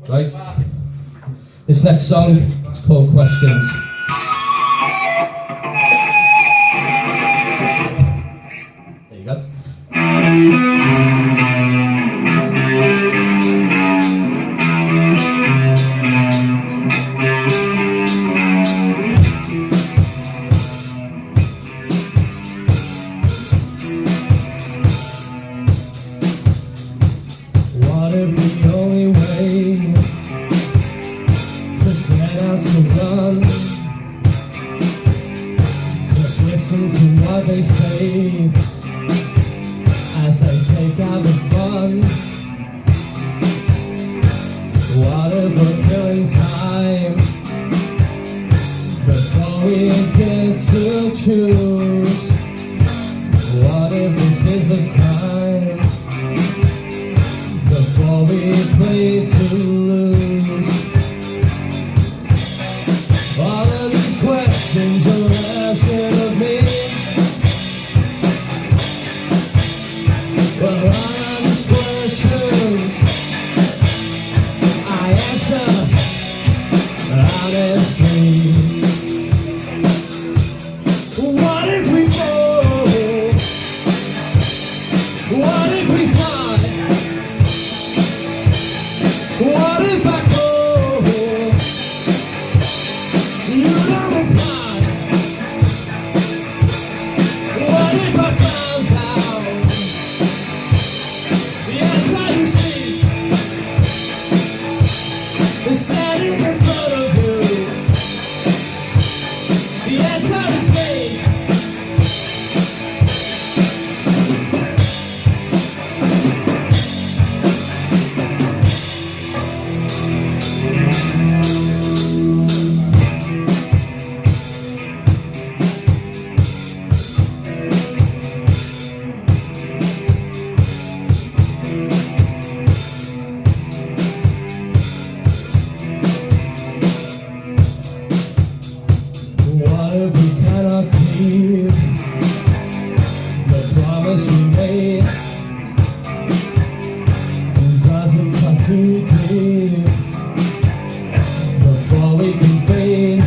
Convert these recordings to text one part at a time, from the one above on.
Right? This next song is called Questions. There you go. What if the only way to get out to run? Just listen to what they say as they take out the fun. What if we're killing time before we get to choose? What if this is a crime before we play to lose? All of these questions you're asking of me, well, all of these questions I answer honestly. What if we fall? What if we fly? What if I go? You don't reply. What if I found out the answer you seek is standing in front of you? The answer is me. What if we cannot keep the promise we made? It doesn't cut too deep before we can fade.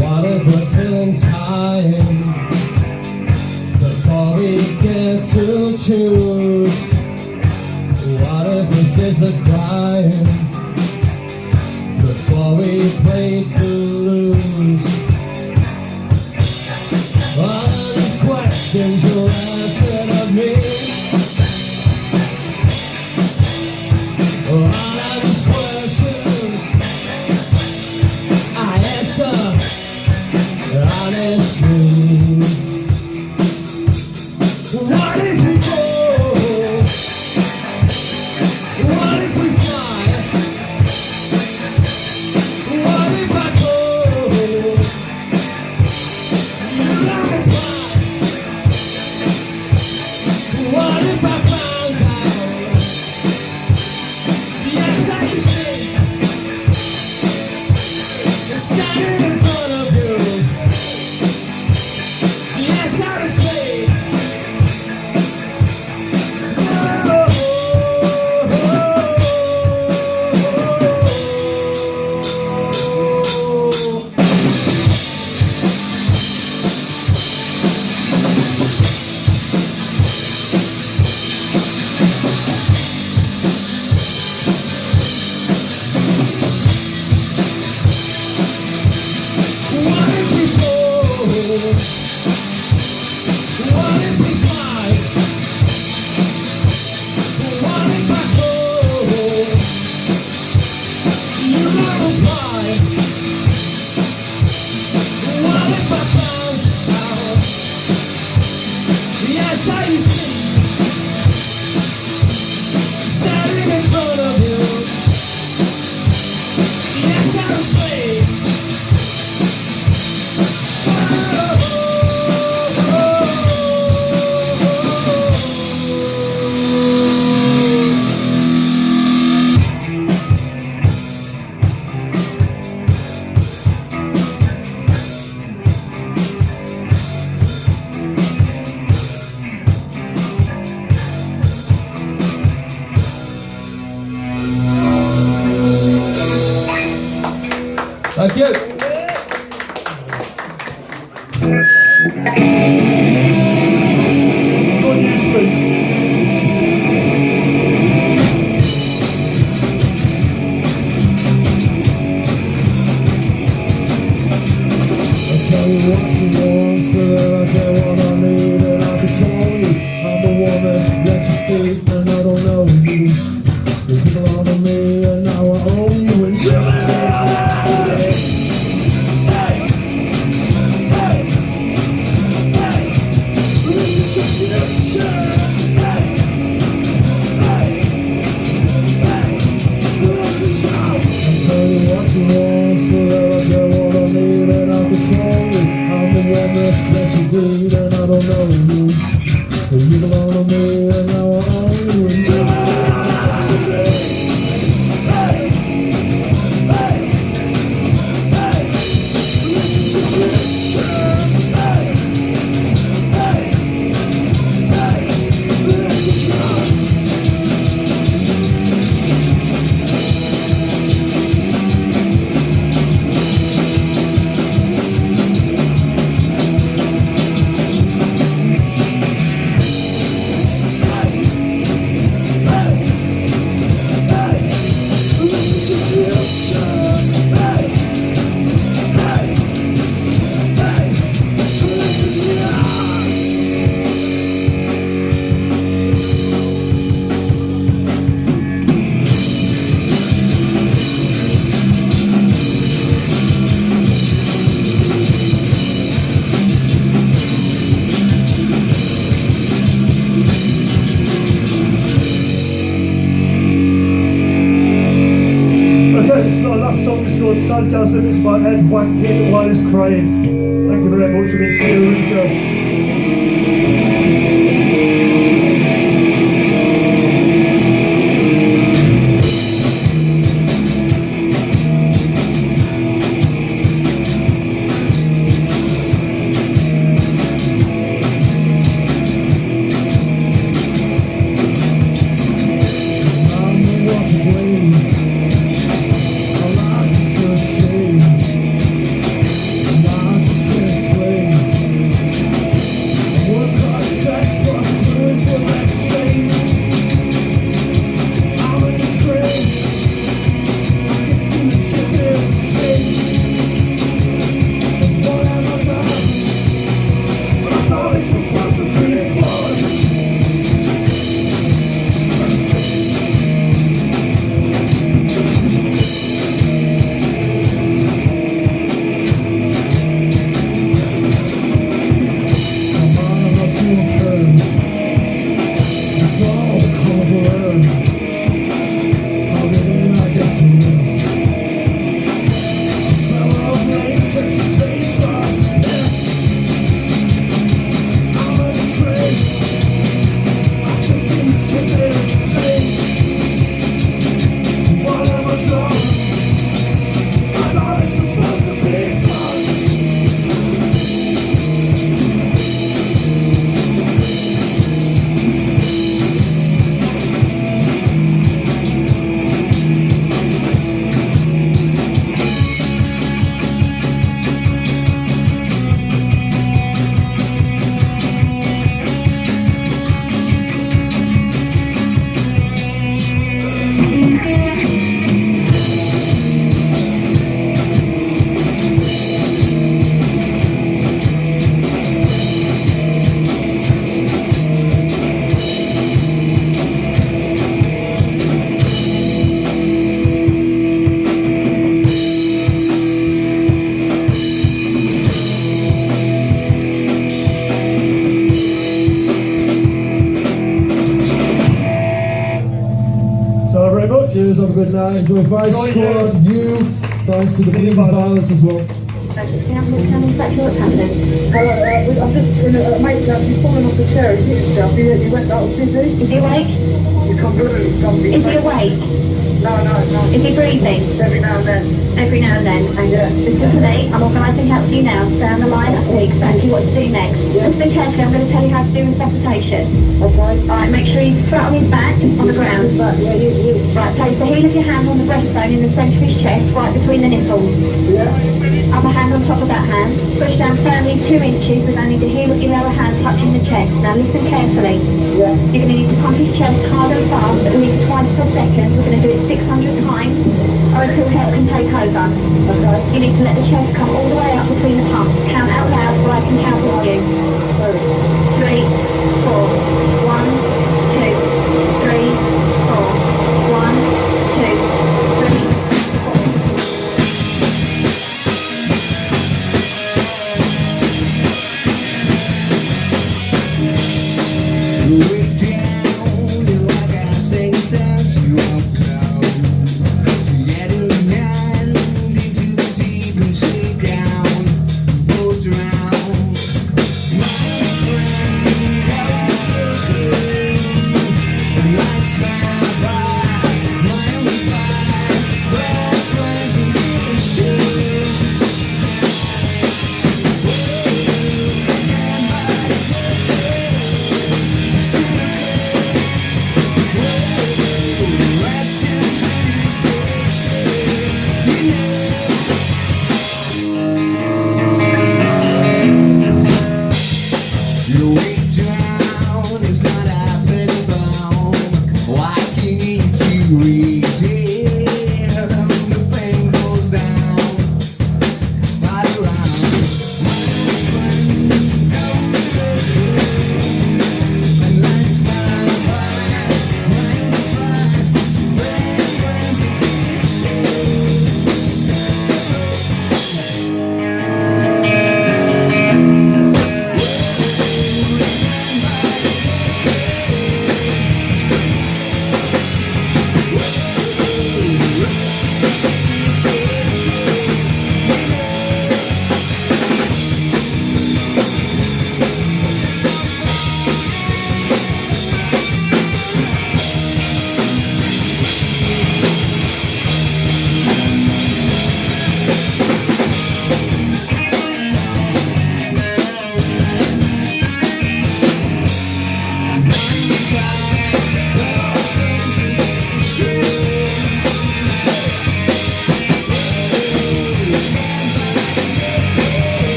What if we're killing time before we get to choose? What if this is the crime before we play to lose? All of these questions you're asking of me, all of these questions I answer honestly. What if we go? What if we fly? What if I go? podcast limits by Ed wanking while he's crying. Thank you very much for being Tio Rico. Cheers, have a good night. Enjoy Vice Squad, you. Thanks to the Bleeding Violence as well. Tell me exactly what's happening. I'm just in a mate's house, he's fallen off the chair, he's hit himself, he went out busy. Is he awake? He can't move, Is he awake? No. Is he breathing? Every now and then. Every now and then? Yeah. Listen to me, I'm organising help for you now. Stay on the line, I'll tell you exactly what to do next. Yeah. Listen carefully, I'm going to tell you how to do resuscitation. Okay. Alright, make sure he's flat on his back, on the ground. Right, place the heel of your hand on the breastbone in the centre of his chest, right between the nipples. Yeah. Other hand on top of that hand. Push down firmly 2 inches with only the heel of your lower hand touching the chest. Now listen carefully. Yeah. You're going to need to pump his chest hard and fast, at least twice per second. We're going to do it 600 times, or until help can take over. Okay. You need to let the chest come all the way up between the pumps. Count out loud so I can count with you. 3, 4, 1, 2, 3, 4, 1, 2, 3. Why?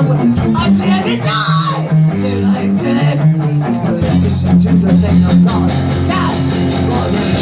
I'm scared to die. Too late to live. Let's go to do the thing I've got. Yeah, what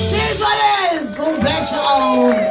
Cheers, ladies! God bless you all.